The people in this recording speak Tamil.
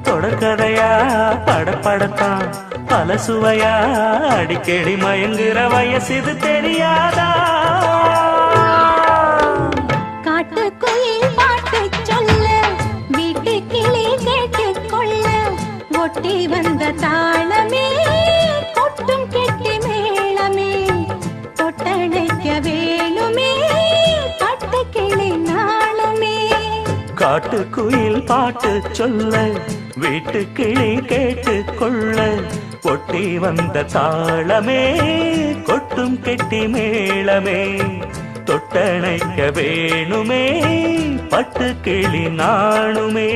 தொடர்கதையா படப்படத்தான் பல சுவையா அடிக்கடி மயங்குற வயசு தெரியாதா? காட்டுக்குயில் பாட்டு சொல்ல வீட்டு கிளி கேட்டுக்கொள்ள ஒட்டி வந்த தாளமே கொட்டும் கெட்டி மேளமே தொட்டணைக்க வேணுமே பட்டு கிளி நாளுமே. காட்டுக்குயில் பாட்டு சொல்ல வீட்டு கிளி கேட்டுக்கொள்ள ஒட்டி வந்த தாளமே கொட்டும் கெட்டி மேளமே தொட்டணைக்க வேணுமே பட்டு கிளி நாணுமே.